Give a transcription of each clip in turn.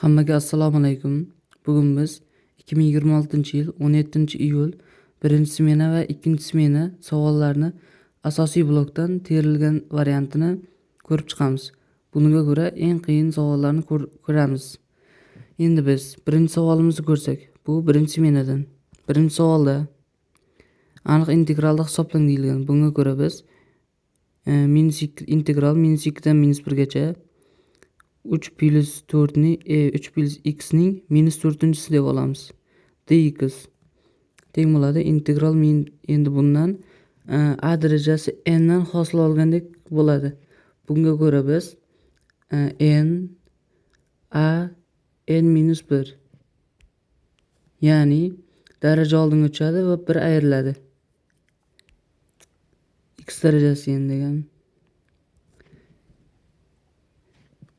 Hammaga assalomu alaykum. Bugun biz 2026-yil 17-iyul birinchi smena va ikkinchi smena savollarni asosiy blokdan terilgan variantini ko'rib chiqamiz. Bunga ko'ra eng qiyin savollarni ko'ramiz. Endi biz birinchi savolimizni ko'rsak, bu birinchi smenadan. Birinchi savolda aniq integralda hisoblang deyilgan. Bunga ko'ra biz integral -2 dan -1 gacha 3 plus 4 ni 3 plus x ning -4-chisi deb olamiz. dx teng bo'ladi integral endi bundan a darajasi n dan hosil olgandek bo'ladi. Bunga ko'ra biz n a n-1 ya'ni daraja oldinga o'tadi va 1 ayriladi. X darajasi n degan.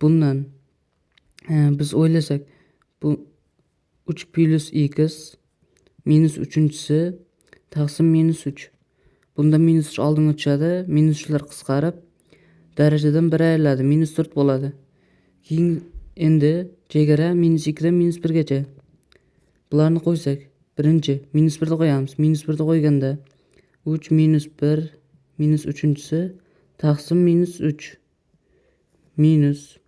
Bundan biz o'ylasak, bu 3 plus x -3-chisi taqsim -3. Bunda -3 oldinga o'tadi, -3lar qisqarib darajadan 1 ayriladi, -4 bo'ladi. Keyin endi chegara -2 dan -1 gacha. Bularni qo'ysak, birinchi -1 da qo'yamiz. -1 da qo'yganda 3 -1 -3-chisi taqsim -3 -3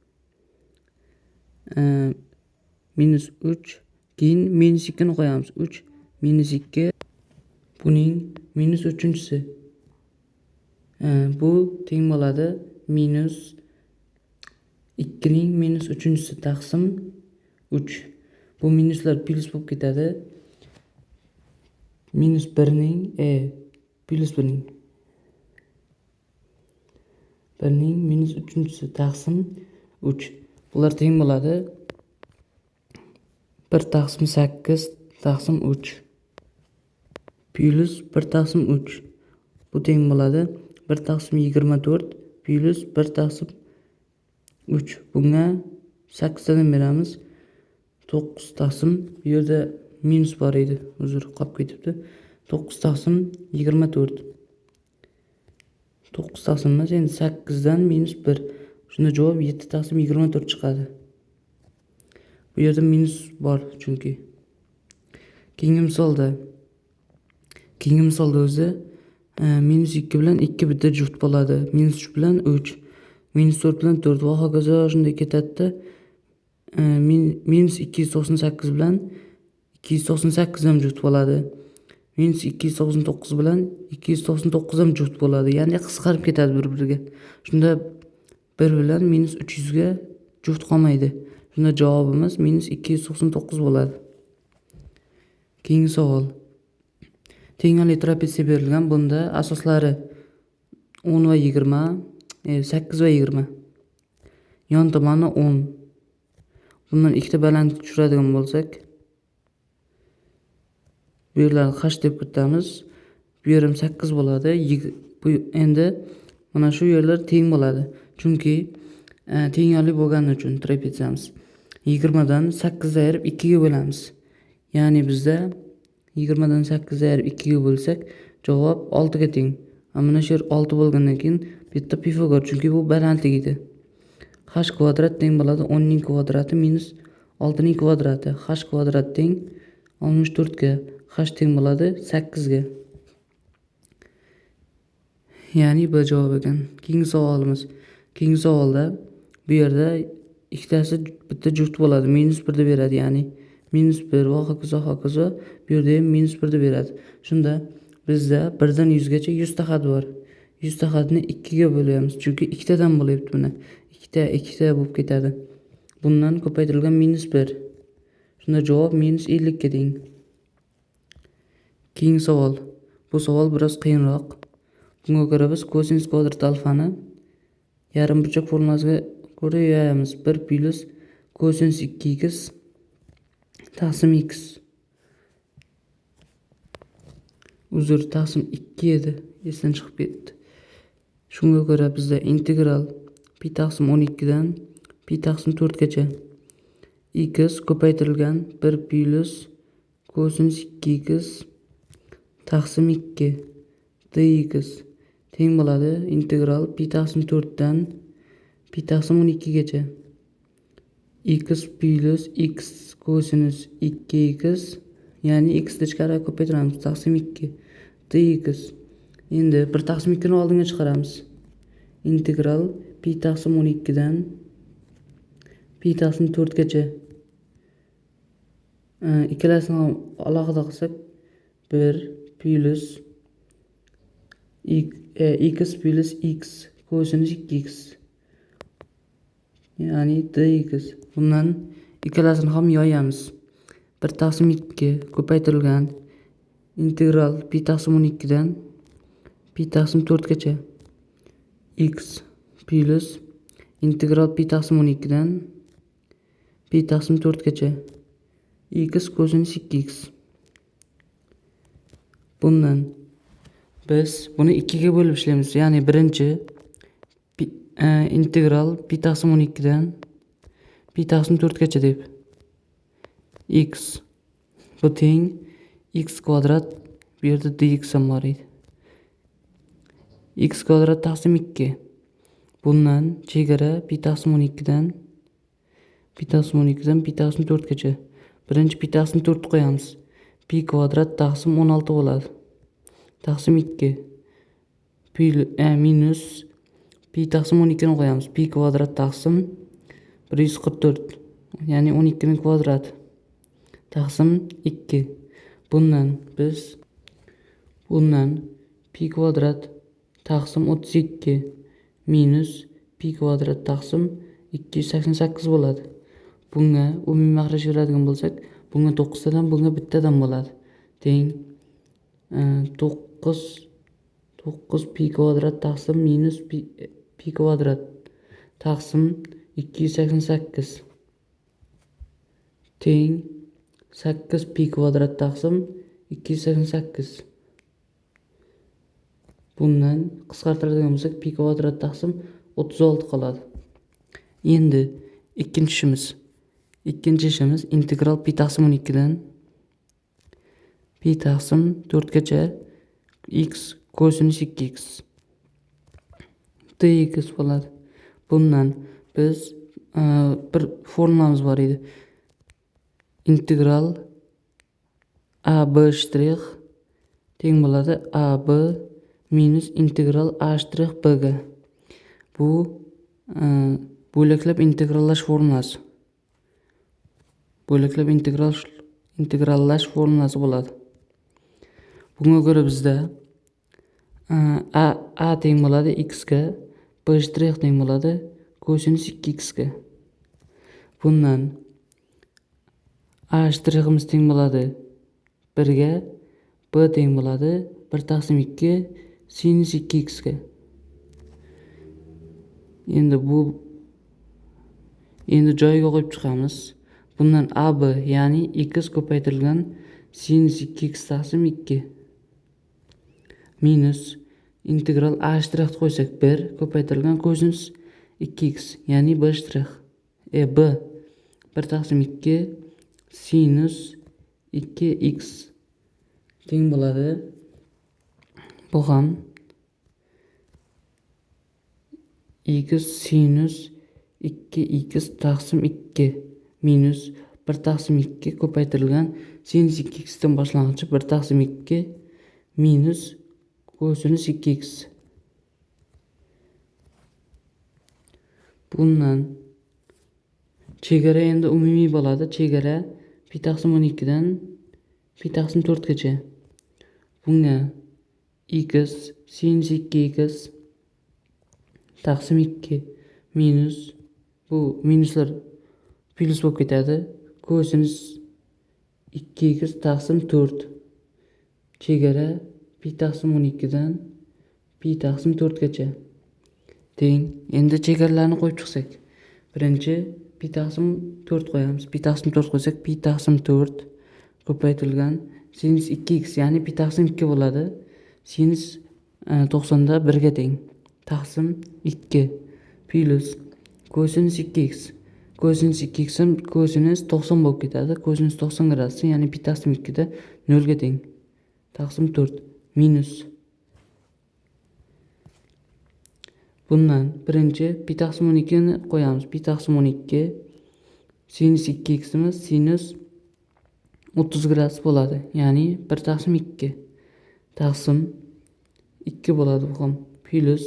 keyin -2 ni qo'yamiz. 3 -2 buning -3-chisi. Bu teng bo'ladi -2 ning -3-chisi taqsim 3. Bu minuslar plus bo'lib ketadi. -1 ning plus 1 ning -3-chisi taqsim 3. Bular teng bo'ladi 1 taqsim 8 taqsim 3 plus 1 taqsim 3. Bu teng bo'ladi 1 taqsim 24 plus 1 taqsim 3. Bunga 8 dan beramiz. 9 taqsim, bu yerda minus bor edi. Uzr, qolib ketibdi. 9 taqsim 24. 9 taqsim emas, endi 8 dan -1. Shunda javob 7 taqsim 24 chiqadi. Bu yerda minus bor chunki. Keyingi misolda o'zi -2 bilan 2 bitta juft bo'ladi. -3 bilan 3, -4 bilan 4 va hokazo shunday ketadi. -298 bilan 298 ham juft bo'ladi. -299 bilan 299 ham juft bo'ladi. Ya'ni qisqarib ketadi bir-biriga. Shunda 1 bilan -300 ga juft qolmaydi. Shunda javobimiz -299 bo'ladi. Keyingi savol. Tengali trapetsiya berilgan. Bunda asoslari 10 va 20, 8 va 20. Yon tomoni 10. Bundan ikkita balandlik tushiradigan bo'lsak, bu yerlarni h deb kiritamiz. Bu yerim 8 bo'ladi. Bu endi mana shu yerlar teng bo'ladi. Chunki tengali bo'lgani uchun trapetsiyamiz 20 dan 8 ayirib 2 ga bo'lamiz. Ya'ni bizda 20 dan 8 ayirib 2 ga bo'lsak, javob 6 ga teng. Mana shu yer 6 bo'lgandan keyin bitta Pifagor, chunki bu balandlik edi. H kvadrat teng bo'ladi 10 ning kvadrati minus 6 ning kvadrati. H kvadrat teng 64 ga. H teng bo'ladi 8 ga. Ya'ni bu javob ekan. Keyingi savolimiz. Keyingi savolda bu yerda ikkitasi bitta juft bo'ladi. -1 da beradi, ya'ni -1 va hokazo. Bu yerda ham -1 da beradi. Shunda bizda 1 dan 100 gacha 100 ta xat bor. 100 ta xatni 2 ga bo'lamiz. Chunki ikkitadan bo'lyapti buni. Ikkita bo'lib ketadi. Bundan ko'paytirilgan -1. Shunda javob -50 ga teng. Keyingi savol. Bu savol biroz qiyinroq. Bunga ko'ra biz kosinus kvadrat alfani yarim burchak formulasiga ko'ra yoyamiz. 1 plus kosinus 2x taqsim x. Uzr, taqsim 2 edi. Esdan chiqib ketdi. Shunga ko'ra bizda integral pi taqsim 12 dan pi taqsim 4 gacha x ko'paytirilgan 1 plus kosinus 2x taqsim 2 dx teng bo'ladi integral pi taqsim 4 dan pi taqsim 12 gacha x plus x kosinus 2x, ya'ni x ichkariga ko'paytiramiz, taqsim 2 dx. Endi 1 taqsim 2 ni oldinga chiqaramiz. Integral pi taqsim 12 dan pi taqsim 4 gacha. Ikkalasini ham alohida qilsak 1 plus x plus x kosinus 2x, ya'ni dx. Bundan ikkalasini ham yoyamiz. 1 taqsim 2 ko'paytirilgan integral pi taqsim 12 dan pi taqsim 4 gacha x plus integral pi taqsim 12 dan pi taqsim 4 gacha x kosinus 2x. Bundan biz buni 2 ga bo'lib ishlaymiz. Ya'ni birinchi integral pi taqsim 12 dan pi taqsim 4 gacha deb x, bu teng x kvadrat, bu yerda dx ham bor edi. X kvadrat taqsim 2. Bundan chegara pi taqsim 12 dan pi taqsim 4 gacha. Birinchi pi taqsim 4 qo'yamiz. Pi kvadrat taqsim 16 bo'ladi. Taqsim 2 minus pi taqsim 12 ni qo'yamiz. Pi kvadrat taqsim 144, ya'ni 12 ning kvadrati taqsim 2. Bundan pi kvadrat taqsim 32 minus pi kvadrat taqsim 288 bo'ladi. Bunga umumiy mahraj beradigan bo'lsak, bunga 9 tadan, bunga 1 tadan bo'ladi. Teng 9 pi kvadrat taqsim minus pi kvadrat taqsim 288 teng 8 pi kvadrat taqsim 288. Bundan qisqartiradigan bo'lsak, pi kvadrat taqsim 36 qoladi. Endi ikkinchi ishimiz integral pi taqsim 12 dan pi taqsim 4 gacha x kosinus 2x dx bo'ladi. Bundan biz bir formulamiz bor edi. Integral ab shtrix teng bo'ladi ab minus integral a shtrix b ga. Bu bo'laklab integrallash formulasi. Bo'laklab integrallash formulasi bo'ladi. Bunga ko'ra bizda a teng bo'ladi x ga, b shtrix teng bo'ladi kosinus 2x ga. Bundan a shtriximiz teng bo'ladi 1 ga, b teng bo'ladi 1 taqsim 2 sinus 2x ga. Endi joyiga qo'yib chiqamiz. Bundan ab, ya'ni x ko'paytirilgan sinus 2x taqsim 2 minus integral a shtrix qo'ysak 1 ko'paytirilgan kosinus 2x, ya'ni b shtrix b 1 taqsim 2 sinus 2x teng bo'ladi. Bu ham x sinus 2x taqsim 2 minus 1 taqsim 2 ko'paytirilgan sinus 2x dan boshlang'ichi 1 taqsim 2 minus kosinus 2x. Bundan chegara endi umumiy bo'ladi. Chegara pi taqsim 12 dan pi taqsim 4 gacha. Bunga x sinus 2x taqsim 2 minus, bu minuslar plus bo'lib ketadi, kosinus 2x taqsim 4. Chegara pi taqsim 12 dan pi taqsim 4 gacha. Teng. Endi chegaralarni qo'yib chiqsak, birinchi pi taqsim 4 qo'yamiz. Pi taqsim 4 qo'ysak, pi taqsim 4 ko'paytirilgan sinus 2x, ya'ni pi taqsim 2 bo'ladi. Sinus 90 da 1 ga teng. Taqsim 2 plus kosinus 2x. Kosinus 2x ham kosinus 90 bo'lib ketadi. Kosinus 90 gradus, ya'ni pi taqsim 2 da 0 ga teng. Taqsim 4 minus. Bundan birinchi pi taqsim 12 ni qo'yamiz. Pi taqsim 12 sinus 2x'imiz sinus 30 gradus bo'ladi. Ya'ni 1 taqsim 2 taqsim 2 bo'ladi bu ham. Plus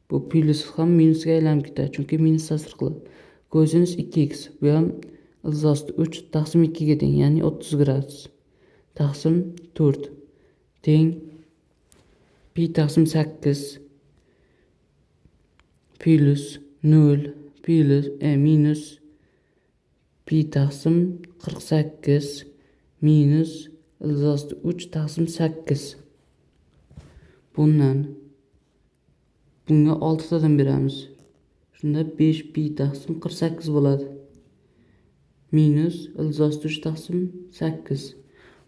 bu plus ham minusga aylanib ketadi, chunki minus ta'sir qiladi. Kosinus 2x bu ham ilzosti 3 taqsim 2 ga teng, ya'ni 30 gradus. Taqsim 4 teng pi taqsim 8 plus 0 plus minus pi taqsim 48 minus ilzosti 3 taqsim 8. Bunga 6 tadan beramiz. Shunda 5 pi taqsim 48 bo'ladi. Minus ilzosti 3 taqsim 8.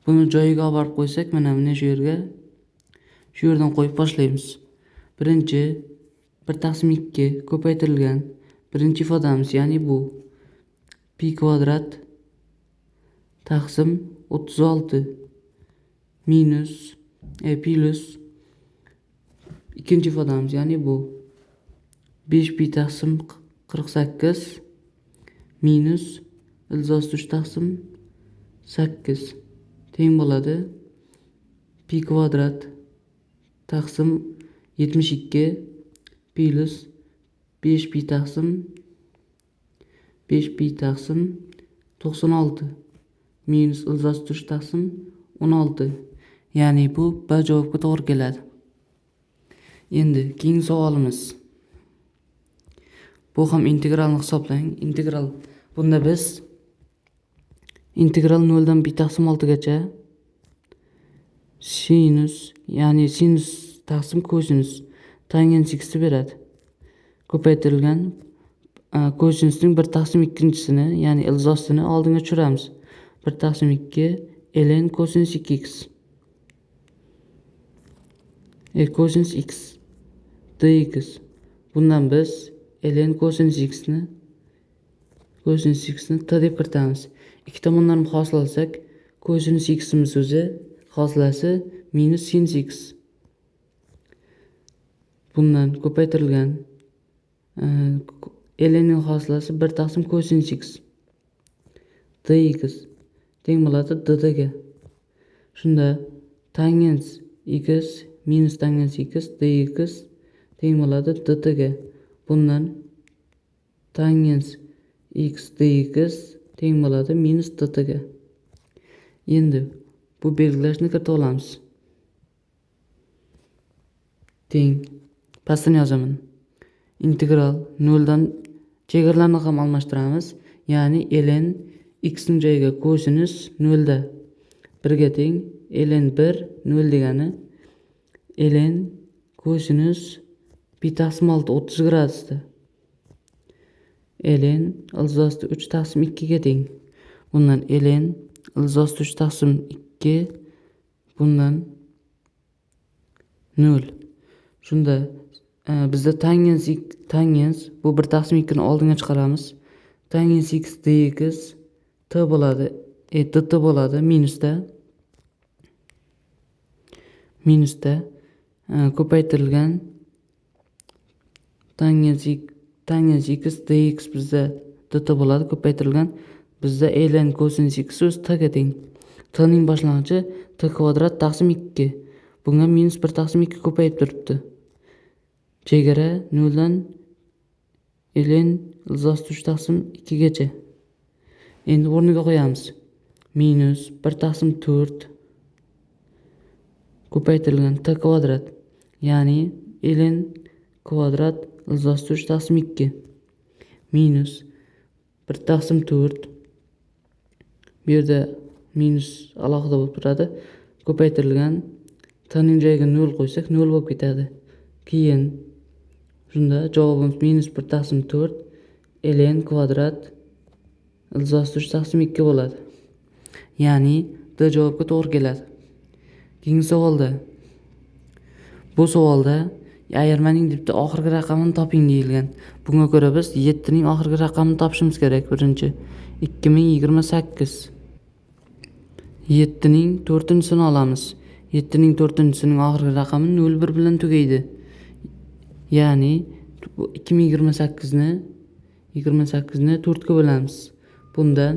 Buni joyiga olib borib qo'ysak, mana shu yerga. Shu yerdan qo'yib boshlaymiz. Birinchi 1 taqsim 2 ko'paytirilgan birinchi ifodamiz, ya'ni bu pi kvadrat taqsim 36 minus plus ikkinchi ifodamiz, ya'ni bu 5 pi taqsim 48 minus ilzosti 3 taqsim 8 teng bo'ladi pi kvadrat taqsim 72 plus 5 pi taqsim 96 minus ilzosti 3 taqsim 16. Ya'ni bu B javobga to'g'ri keladi. Endi keyingi savolimiz. Bu ham integralni hisoblang. Integral bunda biz integral 0 dan pi taqsim 6 gacha sinus, ya'ni sinus taqsim kosinus tangens x beradi. Ko'paytirilgan kosinusning 1 taqsim 2-sini, ya'ni ilzosini oldinga tushiramiz. 1 taqsim 2 ln kosinus 2x. Kosinus x dx. Bundan biz ln kosinus x ni t deb kiritamiz. Ikki tomonlarni hosil kosinus x'imiz o'zi hosilasi minus sinus x. Bundan ko'paytirilgan ln ning hosilasi 1 taqsim kosinus x dx teng bo'ladi dd ga. Shunda tangens x minus tangens x dx teng bo'ladi dt ga. Bundan tangens x dx teng bo'ladi minus dt ga. Endi bu belgilashni kiritib olamiz. Teng pastdan yozaman. Integral 0 dan chegaralarni ham almashtiramiz. Ya'ni ln x ning joyiga kosinus 0 da 1 ga teng, ln 1 0 degani ln kosinus pi taqsim 6 30 gradusda. ln ilzosti 3 taqsim 2 ga teng. Bundan ln ilzosti 3 taqsim 2 bundan 0. Shunda bizda tangens bu 1 taqsim 2 ni oldinga chiqaramiz. Tangens x dx t bo'ladi. dt bo'ladi minusda ko'paytirilgan tangens x dx bizda dt bo'ladi. Ko'paytirilgan bizda ln kosinus x o'z t ga teng. T ning boshlang'ichi t kvadrat taqsim 2. Bunga minus 1 taqsim 2 ko'payib turibdi. Chegara 0 dan ln ilzosti 3 taqsim 2 gacha. Endi o'rniga qo'yamiz. Minus 1 taqsim 4 ko'paytirilgan t kvadrat, ya'ni ln kvadrat ilzosti 3 taqsim 2 minus 1 taqsim 4. Bu yerda minus alohida bo'lib turadi. Ko'paytirilgan t ning joyiga 0 qo'ysak 0 bo'lib ketadi. Keyin shunda javobimiz minus 1 taqsim 4 ln kvadrat ilzosti 3 taqsim 2 bo'ladi. Ya'ni D javobga to'g'ri keladi. Keyingi savolda. Bu savolda ayirmaning debda oxirgi raqamini toping deyilgan. Bunga ko'ra biz 7 ning oxirgi raqamini topishimiz kerak. Birinchi 2028. 7 ning 4-sini olamiz. 7 ning 4-sining oxirgi raqami 01 bilan tugaydi. Ya'ni 2028 ni 4 ga bo'lamiz. Bundan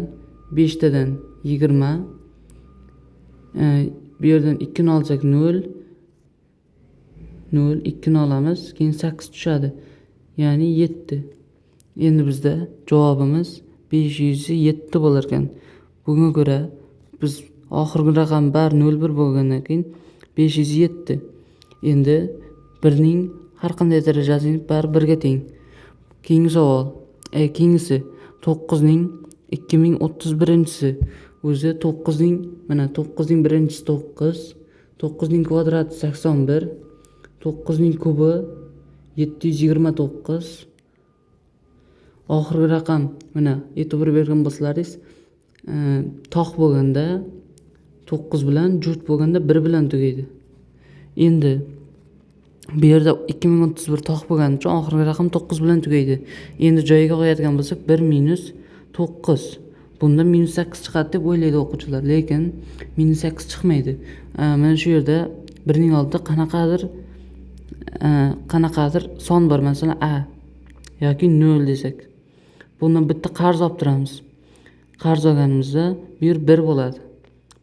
5 tadan 20. Bu yerdan 2 ni olsak 0. 0, 2 ni olamiz. Keyin 8 tushadi. Ya'ni 7. Endi bizda javobimiz 507 bo'lar ekan. Bunga ko'ra biz oxirgi raqam bar 01 bo'lgandan keyin 507. Endi 1 ning har qanday darajasi bar 1 ga teng. Keyingi savol. Keyingisi 9 ning 2031-si. O'zi 9 ning mana 9 ning birinchisi 9, 9 ning kvadrati 81, 9 ning kubi 729. Oxirgi raqam mana e'tibor bergan bo'lsalaringiz, tog' bo'lganda 9 bilan, juft bo'lganda 1 bilan tugaydi. Endi bu yerda 2031 tog' bo'lgani uchun oxirgi raqam 9 bilan tugaydi. Endi joyiga qo'yadigan bo'lsak 1 minus 9. Bunda minus 8 chiqadi deb o'ylaydi o'quvchilar, lekin minus 8 chiqmaydi. Mana shu yerda 1 ning oldida qanaqadir son bor, masalan a yoki 0 desak. Bundan bitta qarz olib turamiz. Qarz olganimizda bu yer 1 bo'ladi.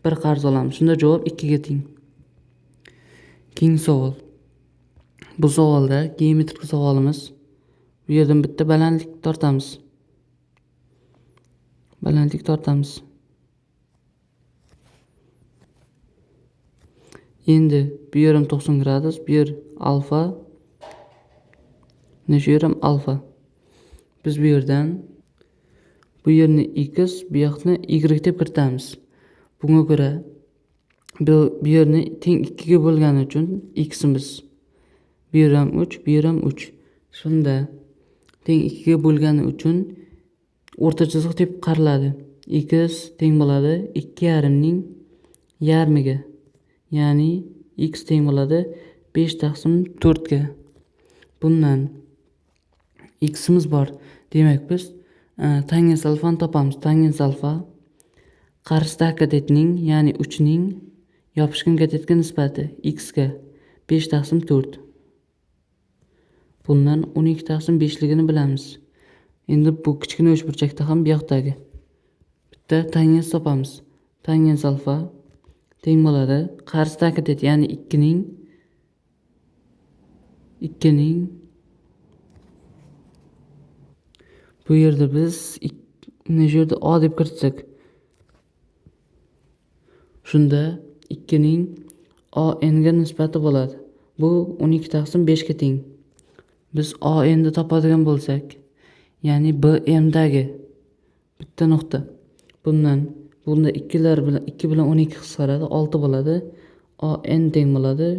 1 qarz olamiz. Shunda javob 2 ga teng. Keyingi savol. Bu savolda geometrik savolimiz. Bu yerdan bitta balandlik tortamiz. Endi bu yerim 90 gradus, bu yer alfa. Mana shu yerim alfa. Biz bu yerdan bu yerni x, bu yoqni y deb kiritamiz. Bunga ko'ra bu yerni teng 2 ga bo'lgani uchun x'imiz bu yer ham 3, bu yer ham 3. Shunda teng 2 ga bo'lgani uchun o'rta chiziq deb qariladi. X teng bo'ladi 2,5 ning yarmiga. Ya'ni x teng bo'ladi 5 taqsim 4 ga. Bundan x'imiz bor. Demak biz tangens alfani topamiz. Tangens alfa qarshisidagi katetning, ya'ni 3 ning yopishgan katetga nisbati x ga 5 taqsim 4. Bundan 12 taqsim 5 ligini bilamiz. Endi bu kichkina uchburchakda ham bu yoqdagi bitta tangens topamiz. Tangens alfa teng bo'ladi qarshisidagi katet, ya'ni 2 ning bu yerda biz mana shu yerda a deb kiritsak, shunda 2 ning a n ga nisbati bo'ladi. Bu 12 taqsim 5 ga teng. Biz a n ni topadigan bo'lsak, ya'ni b m dagi bitta nuqta. Bunda 2 bilan 12 qisqaradi, 6 bo'ladi. A n teng bo'ladi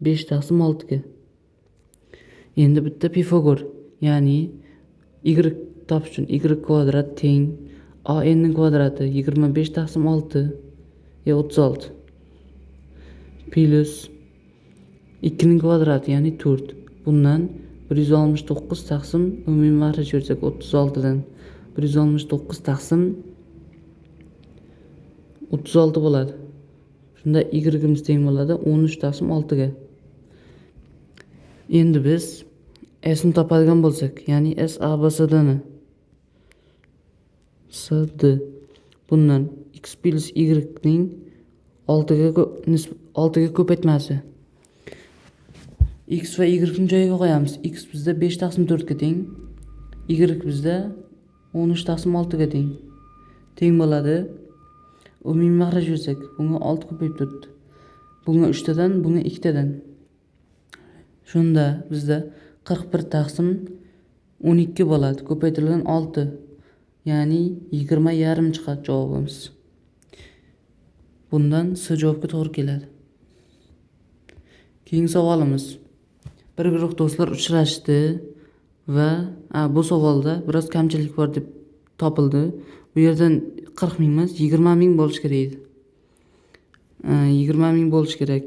5 taqsim 6 ga. Endi bitta Pifagor, ya'ni y topish uchun y kvadrat teng a n ning kvadrati 25 taqsim 6 36 plus 2 ning kvadrati, ya'ni 4. Bundan 169 taqsim umumiy mahraj bersak 36 dan 169 taqsim 36 bo'ladi. Shunda y-imiz teng bo'ladi 13 taqsim 6 ga. Endi biz s ni topadigan bo'lsak, ya'ni s a b c d ni bundan x plus y ning 6 ga ko'paytmasi. X va y ni joyiga qo'yamiz. X bizda 5 taqsim 4 ga teng, y bizda 13 taqsim 6 ga teng. Teng bo'ladi. Umumiy mahraj bersak, bunga 6 ko'payib turibdi. Bunga 3 tadan, bunga 2 tadan. Shunda bizda 41 taqsim 12 bo'ladi. Ko'paytirilgan 6. Ya'ni 20,5 chiqadi javobimiz. Bundan C javobga to'g'ri keladi. Keyingi savolimiz. Bir guruh do'stlar uchrashdi va bu savolda biroz kamchilik bor deb topildi. Bu yerdan 40 ming emas, 20 ming bo'lish kerak edi. 20 ming bo'lish kerak.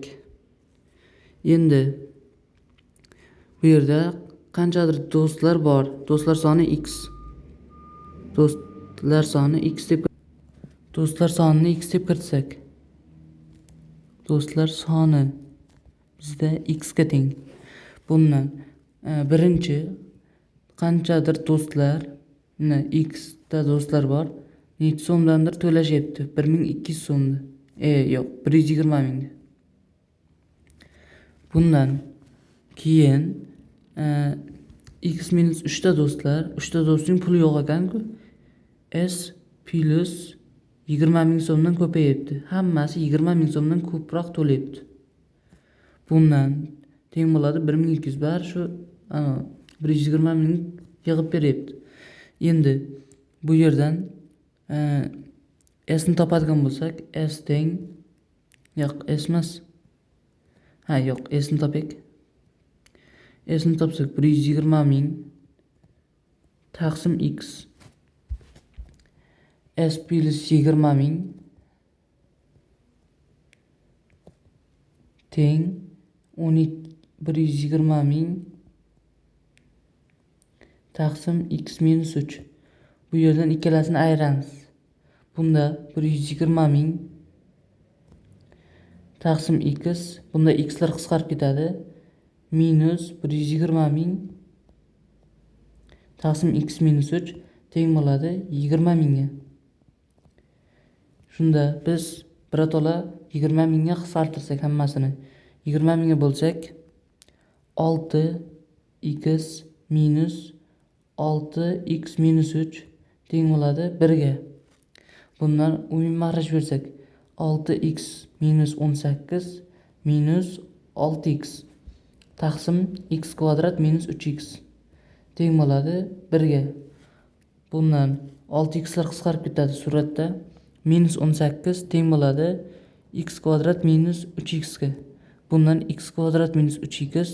Endi bu yerda qanchadir do'stlar bor. Do'stlar soni x. Do'stlar sonini x deb kiritsak, do'stlar soni bizda x ga teng. Bundan birinchi qanchadir do'stlar, x ta do'stlar bor. necha so'mdandir to'lashyapti. 1200 so'mni. Yo'q, 120 mingni. Bundan keyin x minus 3 ta do'stlar, 3 ta do'stning puli yo'q ekan-ku. S plus 20 ming so'mdan ko'payibdi. Hammasi 20 ming so'mdan ko'proq to'layapti. Bundan teng bo'ladi 1200 bar shu 120 ming yig'ib beryapti. Endi bu yerdan S ni topadigan bo'lsak, S teng yo'q, S emas. Yo'q, S ni topaylik. S ni topsak 120 ming taqsim x S plus 20 ming teng 120 ming taqsim x minus 3. Bu yerdan ikkalasini ayiramiz. Bunda 120 ming taqsim x, bunda x'lar qisqarib ketadi. Minus 120 ming taqsim x minus 3 teng bo'ladi 20 mingga. Shunda biz birato'la 20 mingga qisqartirsak hammasini 20 mingga bo'lsak 6x minus 6x minus 3 teng bo'ladi 1 ga. Bundan umumiy mahraj bersak 6x minus 18 minus 6x taqsim x kvadrat minus 3x teng bo'ladi 1 ga. Bundan 6x lar qisqarib ketadi suratda. Minus 18 teng bo'ladi x kvadrat minus 3x ga. Bundan x kvadrat minus 3x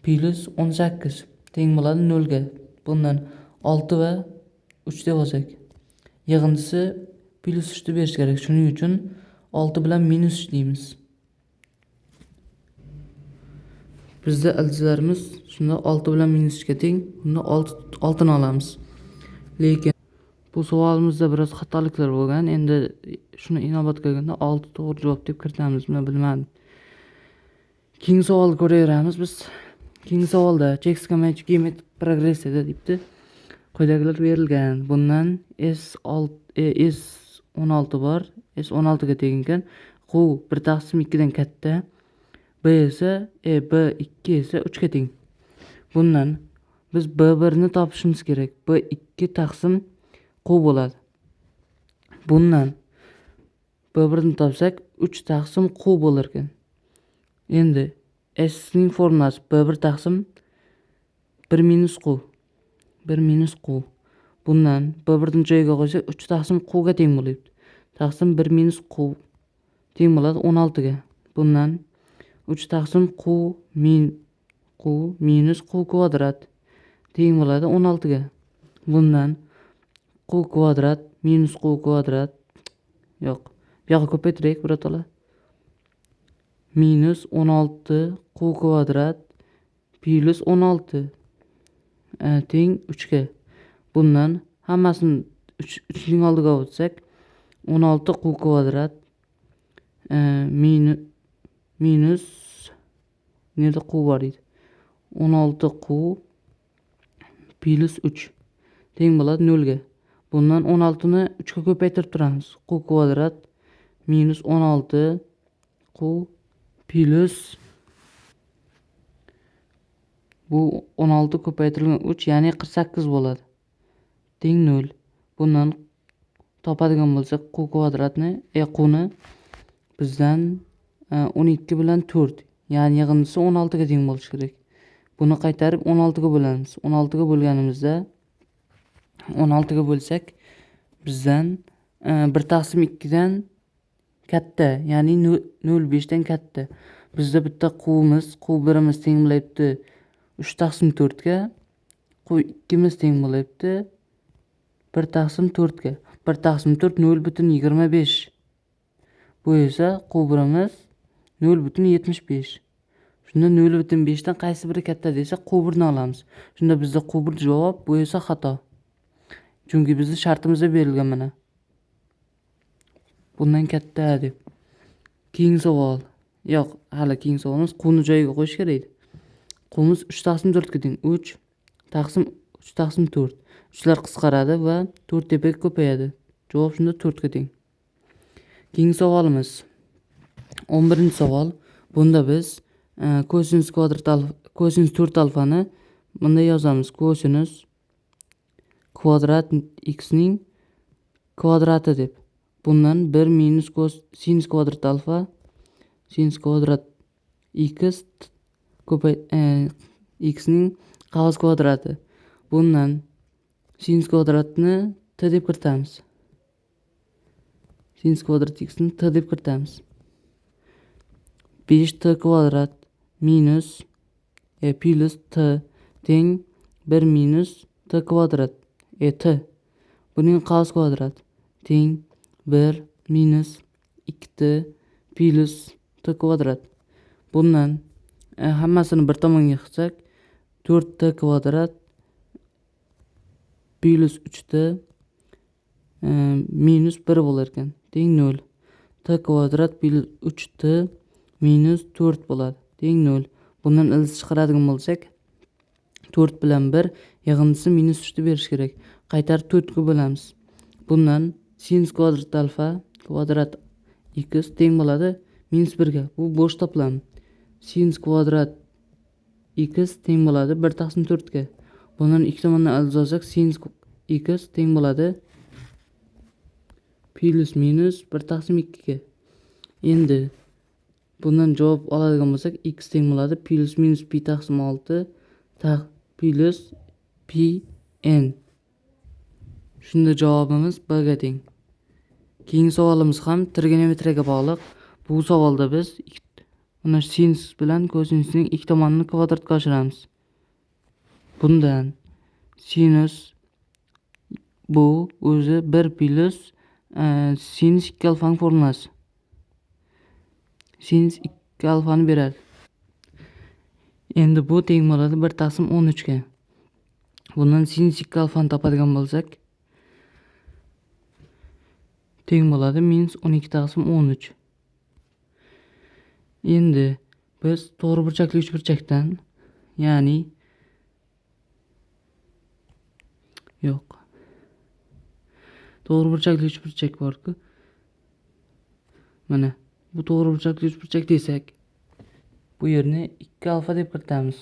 plus 18 teng bo'ladi 0 ga. Bundan 6 va 3 deb olsak, yig'indisi plus 3 deb berish kerak. Shuning uchun 6 bilan minus 3 deymiz. Bizda ildizalarimiz shunda 6 bilan minus 3 ga teng. Bunda 6 ni olamiz. Lekin bu savolimizda biroz xatoliklar bo'lgan. Endi shuni inobatga olganda 6 to'g'ri javob deb kiritamiz. Buni bilmadim. Keyingi savolni ko'raveramiz biz. Keyingi savolda chexka match geometrik progressiyada debdi. Quyidagilar berilgan. Bundan S16 bor. S16 ga teng ekan. Q 1 taqsim 2 dan katta. B esa B2 esa 3 ga teng. Bundan biz B1 ni topishimiz kerak. B2 taqsim Q bo'ladi. Bundan B1 ni topsak 3 taqsim Q bo'lar ekan. Endi S ning formulasi B1 taqsim 1 minus Q. 1 minus Q. Bundan B1 ni joyiga qo'ysak 3 taqsim Q ga teng bo'ladi. Taqsim 1 minus Q teng bo'ladi 16 ga. Bundan 3 taqsim Q minus Q kvadrat teng bo'ladi 16 ga. Bundan Q kvadrat minus Q kvadrat yo'q. Bu yoqqa ko'paytiraylik birato'la. Minus 16 Q kvadrat plus 16 teng 3 ga. Bundan hammasini 3 ning oldiga o'tsak 16 Q kvadrat minus nerda Q bor edi? 16 Q plus 3 teng bo'ladi 0 ga. Bundan 16 ni 3 ga ko'paytirib turamiz. Q kvadrat minus 16 Q plus bu 16 ko'paytirilgan 3 ya'ni 48 bo'ladi. Teng 0. Bundan topadigan bo'lsak Q kvadratni, Q ni bizdan 12 bilan 4, ya'ni yig'indisi 16 ga teng bo'lishi kerak. Buni qaytarib 16 ga bo'lamiz. 16 ga bo'lganimizda 16 ga bo'lsak bizdan 1 taqsim 2 dan katta, ya'ni 0,5 dan katta. Bizda bitta Q'miz, Q1imiz teng bo'layapti 3 taqsim 4 ga, Q2miz teng bo'layapti 1 taqsim 4 ga. 1 taqsim 4 0,25. Bu esa Q1imiz 0,75. Shunda 0,5 dan qaysi biri katta desa Q1 ni olamiz. Shunda bizda Q1 javob, bu esa xato. Chunki bizning shartimizda berilgan mana. Bundan katta deb. Keyingi savol. Yo'q, hali keyingi savolimiz Q'ni joyiga qo'yish kerak edi. Q'miz 3 taqsim 4 ga teng. 3 taqsim 4. 3lar qisqaradi va 4 tepaga ko'payadi. Javob shunda 4 ga teng. Keyingi savolimiz 11-savol. Bunda biz kosinus kosinus 4 alfani bunday yozamiz. Kosinus kvadrat x ning kvadrati deb. Bundan 1 minus sinus kvadrat alfa sinus kvadrat x x ning qavs kvadrati. Bundan sinus kvadratni t deb kiritamiz. Sinus kvadrat x ni t deb kiritamiz. 5t kvadrat minus plus t teng 1 minus t kvadrat t. Buning qavs kvadrat teng 1 minus 2t plus t kvadrat. Bundan hammasini bir tomonga qilsak 4t kvadrat plus 3t minus 1 bo'lar ekan. Teng 0. T kvadrat plus 3t minus 4 bo'ladi. Teng 0. Bundan ildiz chiqaradigan bo'lsak 4 bilan 1 yig'indisi minus 3 ni berish kerak. Qaytarib 4 ga bo'lamiz. Bundan sinus kvadrat alfa kvadrat x teng bo'ladi minus 1 ga. Bu bo'sh to'plam. Sinus kvadrat x teng bo'ladi 1 taqsim 4 ga. Bundan ikki tomondan ildiz olsak sinus x teng bo'ladi plus minus 1 taqsim 2 ga. Endi bundan javob oladigan bo'lsak x teng bo'ladi plus minus pi taqsim 6 plus pi n. Shunda javobimiz b ga teng. Keyingi savolimiz ham trigonometriyaga bog'liq. Bu savolda biz mana sinus bilan kosinusning ikki tomonini kvadratga oshiramiz. Bundan sinus bu o'zi 1 plus sinus 2 alfaning formulasi. Sinus 2 alfani beradi. Endi bu teng bo'ladi 1 taqsim 13 ga. Bundan sinus 2 alfani topadigan bo'lsak teng bo'ladi minus 12 taqsim 13. Endi biz to'g'ri burchakli uchburchakdan, ya'ni yo'q. To'g'ri burchakli uchburchak bor-ku. Mana bu to'g'ri burchakli uchburchak desak, bu yerni 2 alfa deb kiritamiz.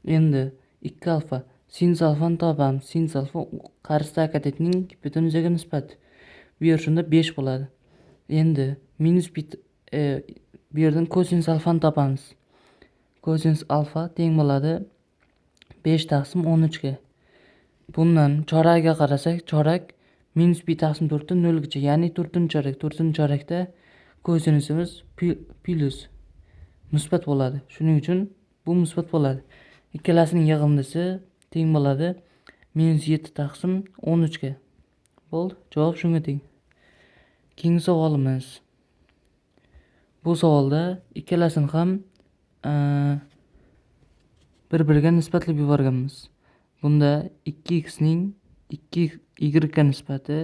Endi 2 alfa sinus alfani topamiz. Sinus alfa qarshidagi harakatning gipotenuzaga nisbati. Bu yer shunda 5 bo'ladi. Endi minus bu yerdan kosinus alfani topamiz. Kosinus alfa teng bo'ladi 5 taqsim 13 ga. Bundan chorakga qarasak, chorak minus pi taqsim 4 dan 0 gacha, ya'ni 4-chorak. 4-chorakda kosinusimiz plus musbat bo'ladi. Shuning uchun bu musbat bo'ladi. Ikkalasining yig'indisi teng bo'ladi minus 7 taqsim 13 ga. Bo'ldi. Javob shunga teng. Keyingi savolimiz. Bu savolda ikkalasini ham bir-biriga nisbatlab yuborganmiz. Bunda 2x ning 2y ga nisbati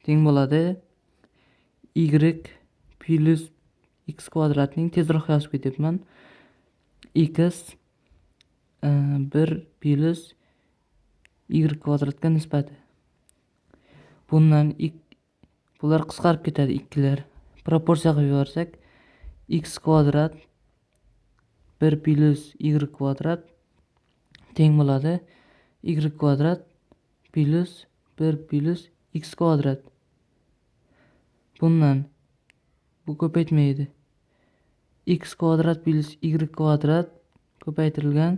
teng bo'ladi y plus x kvadratning tezroq yozib ketyapman. X 1 plus y kvadratga nisbati. Bundan bular qisqarib ketadi ikkilar. Proporsiya qilib yuborsak x kvadrat 1 plus y kvadrat teng bo'ladi y kvadrat plus 1 plus x kvadrat. Bundan bu ko'paytmaydi. X kvadrat plus y kvadrat ko'paytirilgan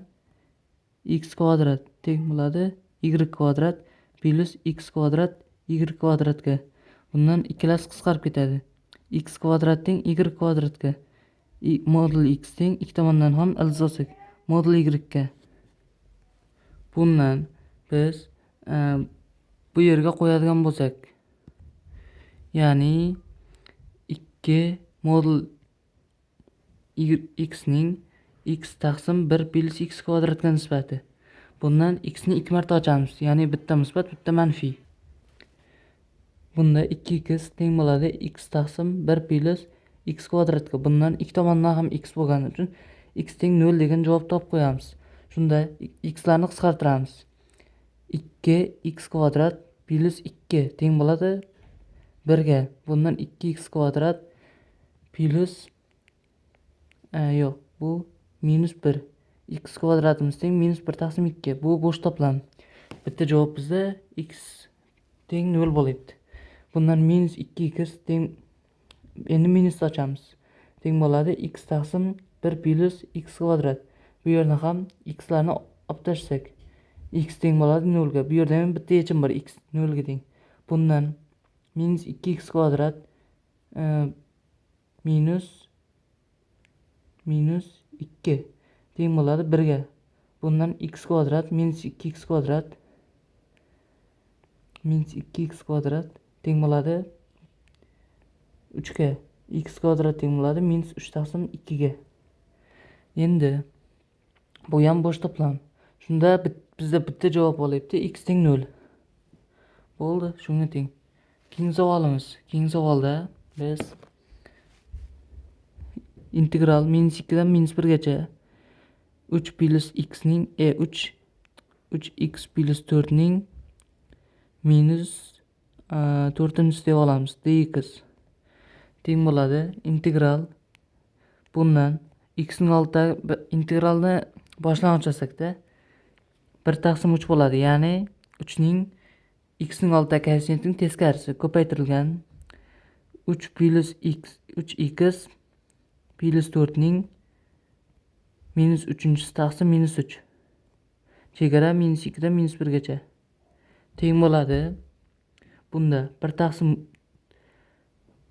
x kvadrat teng bo'ladi y kvadrat plus x kvadrat y kvadratga. Bundan ikkalasi qisqarib ketadi. X kvadrat teng y kvadratga. Modul x teng ikki tomondan ham ildiz olsak modul y ga. Bundan biz bu yerga qo'yadigan bo'lsak, ya'ni 2 modul x ning x taqsim 1 plus x kvadratga nisbati. Bundan x ni 2 marta ochamiz, ya'ni bitta musbat, bitta manfiy. Bunda 2x teng bo'ladi x taqsim 1 plus x kvadratga. Bundan ikki tomondan ham x bo'lgani uchun x teng 0 degan javob topib qo'yamiz. Shunda x larni qisqartiramiz. 2x kvadrat plus 2 teng bo'ladi 1'ga bundan 2x kvadrat plus yo'q, bu minus 1. X kvadratimiz teng minus 1 taqsim 2. Bu bo'sh to'plam. Bitta javob bizda x teng 0 bo'lyapti. Bundan minus 2x teng, endi minus ochamiz. Teng bo'ladi x taqsim 1 plus x kvadrat. Bu yerni ham x larni olib tashlasak, x teng bo'ladi 0 ga. Bu yerda ham bitta yechim bor, x 0 ga teng. Bundan minus 2x kvadrat minus 2 teng bo'ladi 1 ga. Bundan x kvadrat minus 2x kvadrat teng bo'ladi 3 ga. X kvadrat teng bo'ladi minus 3 taqsim 2 ga. Endi bu ham bo'sh to'plam. Shunda bizda bitta javob bo'lyapti, x teng 0. Bo'ldi, shunga teng. Keyingi savolimiz. Keyingi savolda biz integral minus 2 dan minus 1 gacha 3 plus x ning 3x plus 4 ning minus 4-inchisi deb olamiz. dx teng bo'ladi integral bundan x ning oldidagi integralni boshlang'ich olsakda 1 taqsim 3 bo'ladi. Ya'ni 3 ning x ning oldidagi koeffitsiyentining teskarisi ko'paytirilgan 3 plus x 3x plus 4 ning minus 3-inchisi taqsim minus 3. Chegara minus 2 dan minus 1 gacha teng bo'ladi. Bunda 1 taqsim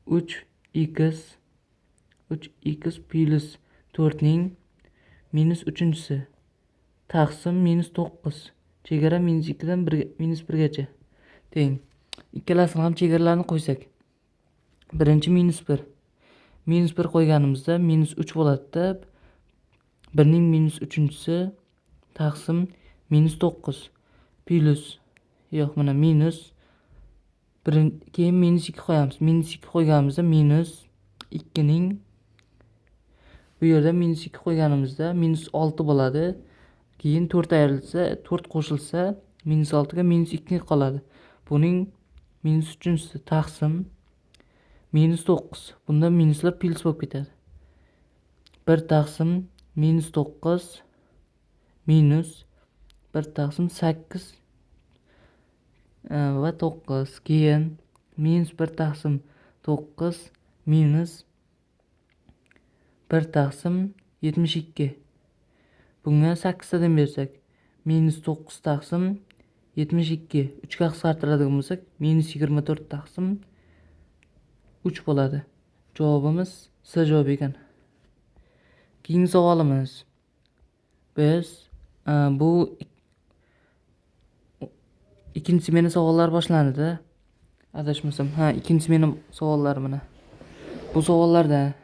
3x plus 4 ning minus 3-inchisi taqsim minus 9. Chegara minus 2 dan minus 1 gacha teng. Ikkalasini ham chegaralarni qo'ysak. Birinchi minus 1. Minus 1 qo'yganimizda minus 3 bo'ladi-da. 1 ning minus 3-inchisi taqsim minus 9 plus yo'q, mana minus keyin minus 2 qo'yamiz. Minus 2 qo'yganimizda minus 2 ning bu yerda minus 2 qo'yganimizda minus 6 bo'ladi. Keyin 4 ayrilsa, 4 qo'shilsa minus 6 ga minus 2 qoladi. Buning minus 3-inchisi taqsim minus 9. Bunda minuslar plus bo'lib ketadi. 1 taqsim minus 9 minus 1 taqsim 8 va 9. Keyin minus 1 taqsim 9 minus 1 taqsim 72. Bunga 8 dan bersak minus 9 taqsim 72. 3 ga qisqartiradigan bo'lsak minus 24 taqsim 3 bo'ladi. Javobimiz C javob ekan. Keyingi savolimiz. Biz bu ikkinchi smena savollar boshlandi-da. Adashmasam, ikkinchi smena savollar mana. Bu savollarda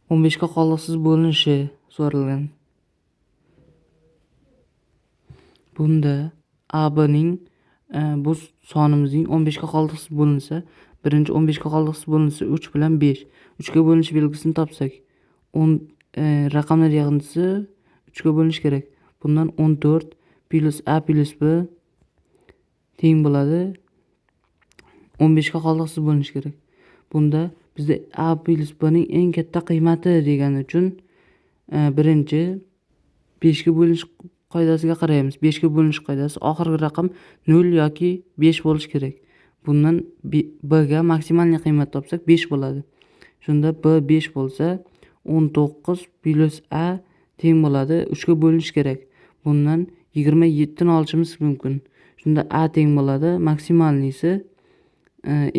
15 ga qoldiqsiz bo'linishi so'ralgan. Bunda AB ning bu sonimizning 15 ga qoldiqsiz bo'linsa, birinchi 15 ga qoldiqsiz bo'linsa 3 bilan 5. 3 ga bo'linish belgisini topsak, raqamlar yig'indisi 3 ga bo'linish kerak. Bundan 14 plus A plus B teng bo'ladi 15 ga qoldiqsiz bo'linish kerak. Bunda bizda A plus B ning eng katta qiymati degani uchun birinchi 5 ga bo'linish qoidasiga qaraymiz. 5 ga bo'linish qoidasi oxirgi raqam 0 yoki 5 bo'lish kerak. Bundan B ga maksimal qiymat topsak 5 bo'ladi. Shunda B 5 bo'lsa 19 plus A teng bo'ladi 3 ga bo'linish kerak. Bundan 27 ni olishimiz mumkin. Shunda A teng bo'ladi maksimalnisi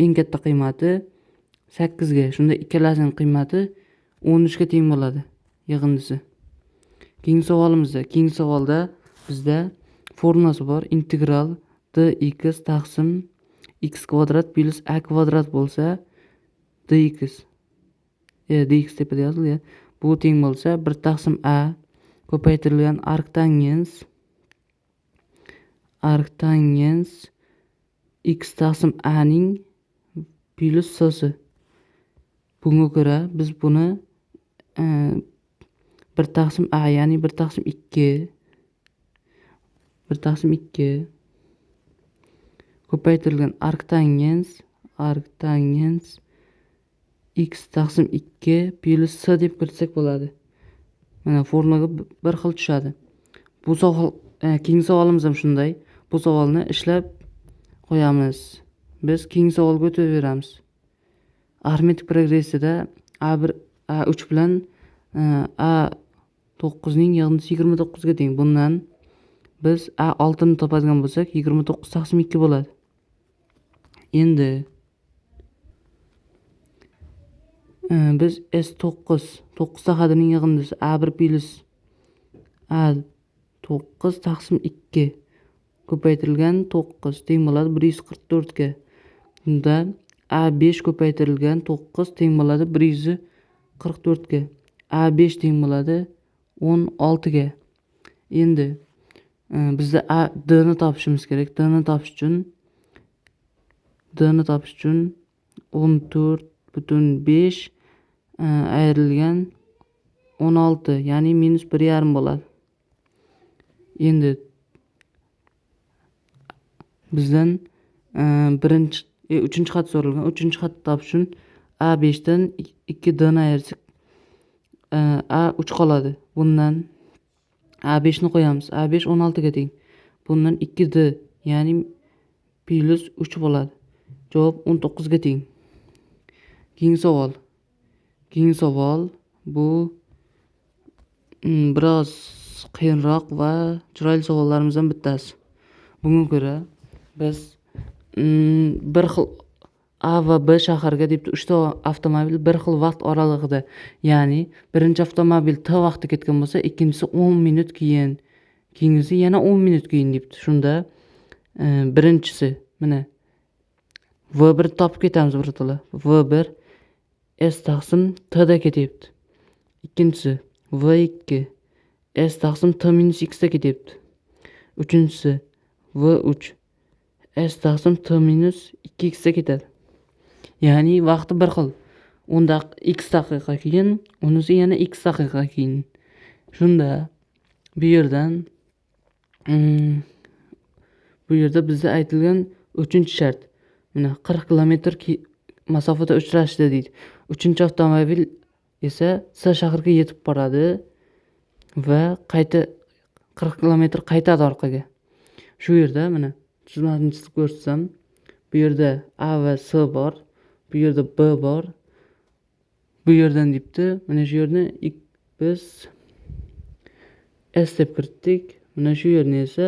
eng katta qiymati 8 ga. Shunda ikkalasining qiymati 13 ga teng bo'ladi yig'indisi. Keyingi savolimizda, keyingi savolda bizda formulasi bor. Integral dx taqsim x kvadrat plus a kvadrat bo'lsa dx tepada yozilgan. Bu teng bo'lsa 1 taqsim a ko'paytirilgan arctangens x taqsim a ning plus s'si. Bunga ko'ra biz buni 1 taqsim a, ya'ni 1 taqsim 2 ko'paytirilgan arctangens x taqsim 2 plus s deb kiritsak bo'ladi. Mana formulaga bir xil tushadi. Bu savol keyingi savolimiz ham shunday. Bu savolni ishlab qo'yamiz. Biz keyingi savolga o'taveramiz. Arifmetik progressiyada A1 A3 bilan A9 ning yig'indisi 29 ga teng. Bundan biz A6 ni topadigan bo'lsak, 29 taqsim 2 bo'ladi. Endi biz S9 ta xadining yig'indisi A1 plus A9 taqsim 2 ko'paytirilgan 9 teng bo'ladi 144 ga. Bunda A5 ko'paytirilgan 9 teng bo'ladi 144 ga. A5 teng bo'ladi 16 ga. Endi bizda D ni topishimiz kerak. D ni topish uchun 14,5 ayrilgan 16, ya'ni -1,5 bo'ladi. Endi bizdan uchinchi xat so'ralgan. Uchinchi xatni topish uchun A5 dan 2D ni ayirsak A3 qoladi. Bundan A5 ni qo'yamiz. A5 16 ga teng. Bundan 2D, ya'ni plus 3 bo'ladi. Javob 19 ga teng. Keyingi savol bu biroz qiyinroq va chiroyli savollarimizdan bittasi. Bunga ko'ra biz bir xil A va B shaharga deb 3 ta avtomobil bir xil vaqt oralig'ida, ya'ni birinchi avtomobil T vaqtda ketgan bo'lsa, ikkinchisi 10 minut keyin, keyingisi yana 10 minut keyin debdi. Shunda birinchisi mana V1 topib ketamiz birato'la. V1 S taqsim T da ketyapti. Ikkinchisi V2 S taqsim T minus X da ketyapti. Uchinchisi V3 S taqsim T minus 2X da ketadi. Ya'ni vaqti bir xil. 10 X daqiqa keyin, unisi yana X daqiqa keyin. Shunda bu yerda bizda aytilgan 3-shart. Mana 40 kilometr masofada uchrashdi deydi. 3-avtomobil esa S shahriga yetib boradi va qayta 40 kilometr qaytadi orqaga. Shu yerda mana chizmani chizib ko'rsatsam, bu yerda A va S bor, bu yerda B bor. Bu yerdan debdi. Mana shu yerni biz S deb kiritdik. Mana shu yerni esa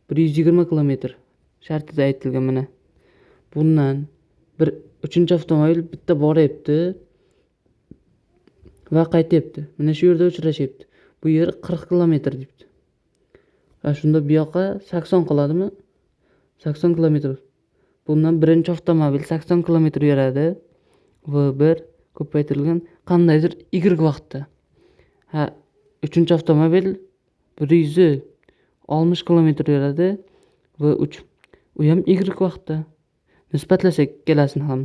120 kilometr shartida aytilgan mana. Bundan 3-avtomobil bitta boryapti va qaytyapti. Mana shu yerda uchrashyapti. Bu yer 40 kilometr debdi. Va shunda bu yoqqa 80 qoladimi? 80 kilometr. Bundan birinchi avtomobil 80 kilometr yuradi. V1 ko'paytirilgan qandaydir y vaqtda. 3-avtomobil 160 kilometr yuradi. V3 u ham y vaqtda. Nisbatlasak ikkalasini ham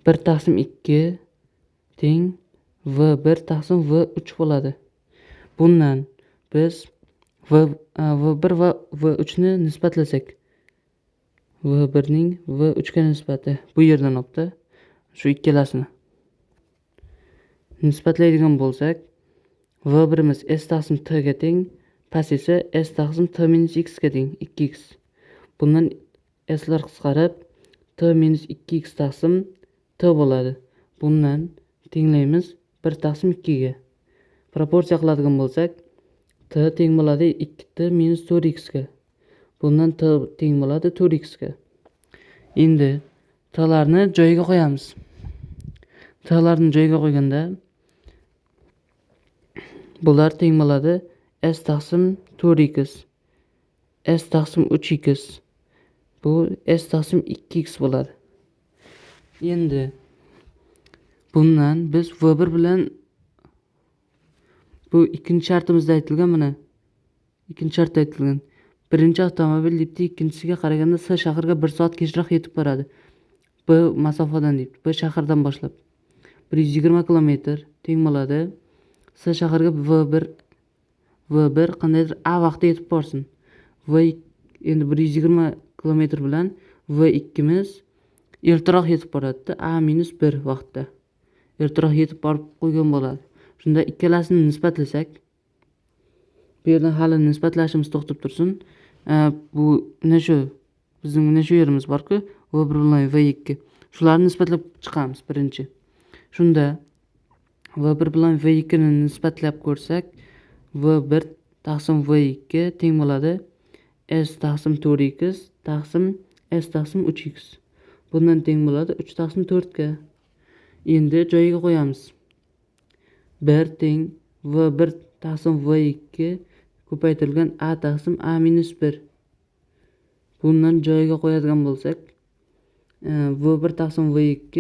1 taqsim 2 teng V1 taqsim V3 bo'ladi. Bundan biz V1 va V3 ni nisbatlasak, V1 ning V3 ga nisbati bu yerdan olibdi. Shu ikkalasini nisbatlaydigan bo'lsak, V1imiz S taqsim T ga teng, past esa S taqsim T minus X ga teng, 2X. Bundan S'lar qisqarib T minus 2X taqsim T bo'ladi. Bundan tenglaymiz 1 taqsim 2 ga. Proporsiya qiladigan bo'lsak, T teng bo'ladi 2T minus 4X ga. Bundan T teng bo'ladi 4X ga. Endi T'larni joyiga qo'yamiz. T'larni joyiga qo'yganda bular teng bo'ladi S taqsim 4X, S taqsim 3X. Bu S taqsim 2X bo'ladi. Endi bundan biz V1 bilan bu ikkinchi shartimizda aytilgan mana. Ikkinchi shartda aytilgan. Birinchi avtomobil debdi, ikkinchisiga qaraganda S shahriga 1 soat kechroq yetib boradi. Bu masofadan debdi. Bu shahardan boshlab 120 kilometr teng bo'ladi. S shahriga V1 qandaydir A vaqtda yetib borsin. V endi 120 kilometr bilan V2 miz ertaroq yetib boradi. A-1 vaqtda ertaroq yetib borib qo'ygan bo'ladi. Shunda ikkalasini nisbatlasak, bu yerdan hali nisbatlashimiz to'xtab tursin. Bu mana shu bizning mana shu yerimiz bor-ku, V1 bilan V2. Shularni nisbatlab chiqamiz birinchi. Shunda V1 bilan V2 ni nisbatlab ko'rsak, V1 taqsim V2 teng bo'ladi S taqsim 4x taqsim S taqsim 3x. Bundan teng bo'ladi 3 taqsim 4 ga. Endi joyiga qo'yamiz. 1 teng V1 taqsim V2 ko'paytirilgan A taqsim A-1. Bundan joyiga qo'yadigan bo'lsak, V1 taqsim V2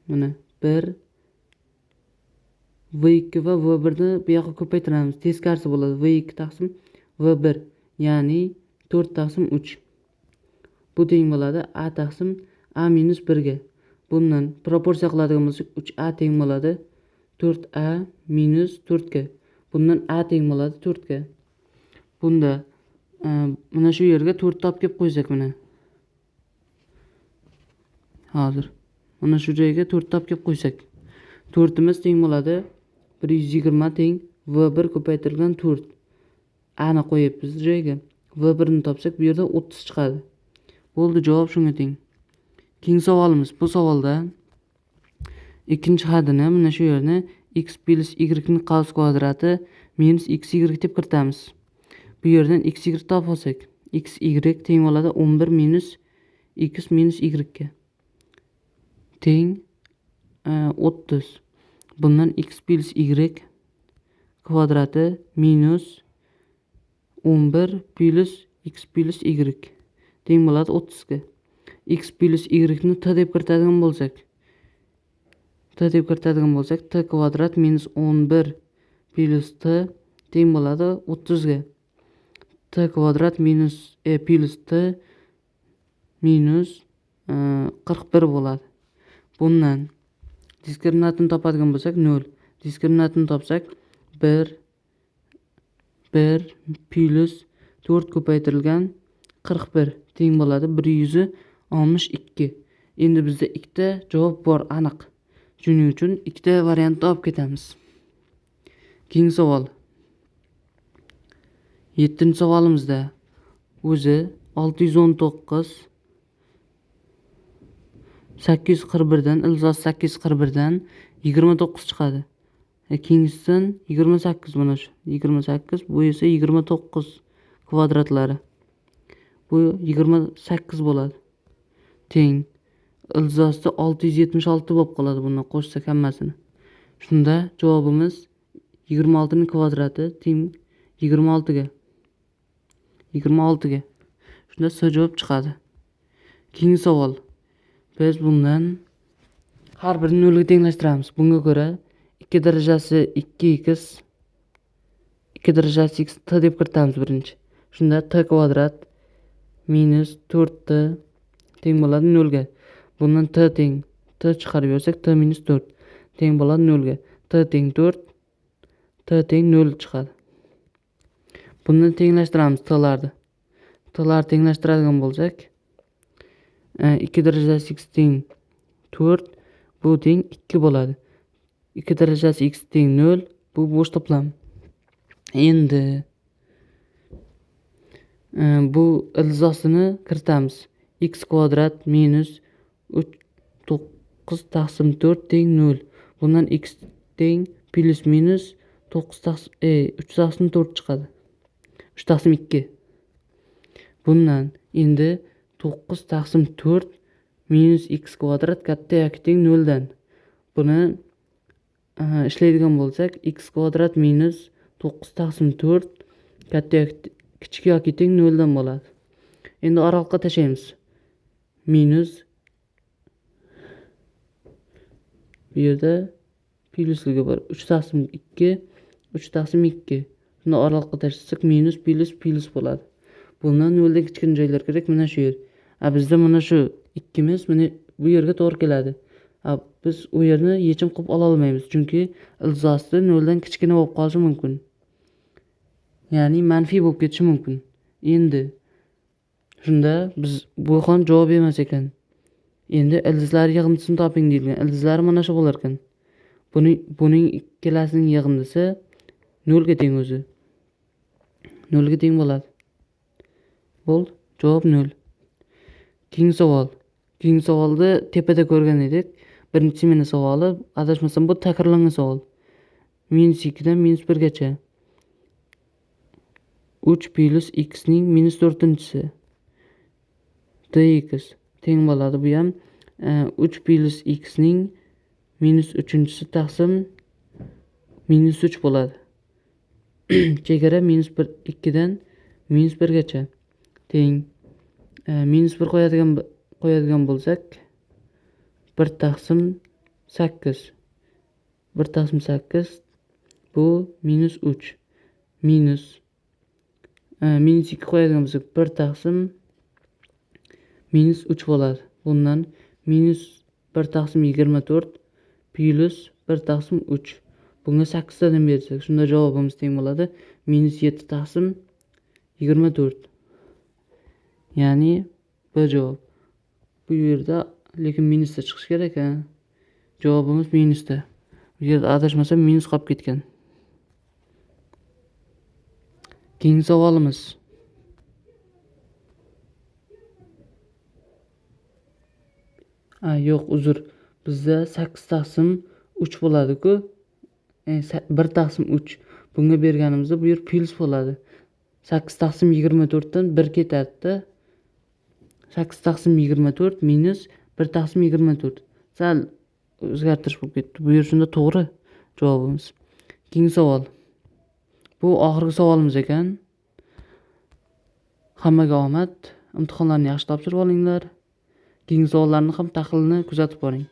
mana 1 V2 va V1 ni bu yoqqa ko'paytiramiz. Teskarisi bo'ladi. V2 taqsim V1, ya'ni 4 taqsim 3. Bu teng bo'ladi A taqsim A-1 ga. Bundan proporsiya qiladigan bo'lsak, 3A teng bo'ladi 4A minus 4 ga. Bundan A teng bo'ladi 4 ga. Bunda mana shu yerga 4 olib kelib qo'ysak mana. Hozir mana shu joyga 4 olib kelib qo'ysak, 4imiz teng bo'ladi 120 teng V1 ko'paytirilgan 4. A ni qo'yibmiz joyiga. V1 ni topsak, bu yerda 30 chiqadi. Bo'ldi, javob shunga teng. Keyingi savolimiz. Bu savolda ikkinchi hadini mana shu yerni x plus y ni qavs kvadrati minus xy deb kiritamiz. Bu yerdan xy topib olsak, xy teng bo'ladi 11 minus x minus y ga. Teng 30. Bundan x plus y kvadrati minus 11 plus x plus y teng bo'ladi 30 ga. X plus y ni t deb kiritadigan bo'lsak, t kvadrat minus 11 plus t teng bo'ladi 30 ga. T kvadrat minus plus t minus 41 bo'ladi. Bundan diskriminantini topadigan bo'lsak 0. Diskriminantini topsak 1 plus 4 ko'paytirilgan 41 teng bo'ladi 162. Endi bizda ikkita javob bor aniq. Shuning uchun ikkita variantni olib ketamiz. Keyingi savol. 7-savolimizda o'zi 619 841 dan ilzosi 841 dan 29 chiqadi. Keyingisidan 28 mana shu. 28, bu esa 29 kvadratlari. Bu 28 bo'ladi. Teng ilzosi 676 bo'lib qoladi bundan qo'shsak hammasini. Shunda javobimiz 26 ning kvadrati teng 26 ga. 26 ga. Shunda S javob chiqadi. Keyingi savol. Biz bundan har birini 0 ga tenglashtiramiz. Bunga ko'ra 2 darajasi 2x 2 darajasi x t deb kiritamiz birinchi. Shunda t kvadrat minus 4t teng bo'ladi 0 ga. Bundan t teng t chiqarib bersak, t minus 4 teng bo'ladi 0 ga. T teng 4, t teng 0 chiqadi. Bundan tenglashtiramiz t'larni. T'larni tenglashtiradigan bo'lsak, 2 darajasi x teng 4, bu teng 2 bo'ladi. 2 darajasi x teng 0, bu bo'sh to'plam. Endi bu ilzosini kiritamiz. X kvadrat minus 9 taqsim 4 teng 0. Bundan x teng plus minus 9 taqsim 3 taqsim 4 chiqadi. 3 taqsim 2. Bundan endi 9 taqsim 4 minus x kvadrat katta yoki teng 0 dan. Buni ishlaydigan bo'lsak, x kvadrat minus 9 taqsim 4 katta yoki kichik yoki teng 0 dan bo'ladi. Endi oraliqqa tashlaymiz. Minus bu yerda plusligi bor. 3 taqsim 2, 3 taqsim 2. Buni oraliqqa tashlasak minus plus bo'ladi. Bundan 0 dan kichkina joylar kerak, mana shu yer. Bizda mana shu 2 miz mana bu yerga to'g'ri keladi. Biz u yerni yechim qilib ola olmaymiz, chunki ilzosi 0 dan kichkina bo'lib qolishi mumkin. Ya'ni manfiy bo'lib ketishi mumkin. Endi Shunda biz bu ham javob emas ekan. Endi ildizlar yig'indisini toping deyilgan. Ildizlari mana shu bo'lar ekan. Buning ikkalasining yig'indisi 0 ga teng o'zi. 0 ga teng bo'ladi. Bo'ldi. Javob 0. Keyingi savol. Keyingi savolni tepada ko'rgan edik. Birinchi meni savoli, adashmasam bu takrorlangan savol. -2 dan -1 gacha. 3 plus x ning -4-chisi dx teng bo'ladi. Bu ham 3 plus x ning -3-chisi taqsim -3 bo'ladi. Chegara -2 dan -1 gacha teng. -1 qo'yadigan bo'lsak 1 taqsim 8. 1 taqsim 8 bu -3. Minus -2 qo'yadigan bo'lsak 1 taqsim -3 bo'ladi. Bundan -1 taqsim 24 plus 1 taqsim 3. Bunga 8 tadan bersak, shunda javobimiz teng bo'ladi. -7 taqsim 24. Ya'ni bu javob. Bu yerda lekin minusda chiqish kerak ha. Javobimiz minusda. Bu yerda adashmasam minus qolib ketgan. Keyingi savolimiz. Yo'q, uzr. Bizda 8 taqsim 3 bo'ladi-ku. 1 taqsim 3. Bunga berganimizda bu yer plus bo'ladi. 8 taqsim 24 dan 1 ketadi-da. 8 taqsim 24 minus 1 taqsim 24. Sal o'zgartirish bo'lib ketdi. Bu yer shunda to'g'ri javobimiz. Keyingi savol. Bu oxirgi savolimiz ekan. Hammaga omad. Imtihonlarni yaxshi topshirib olinglar. Keyingi savollarni ham tahlilini kuzatib boring.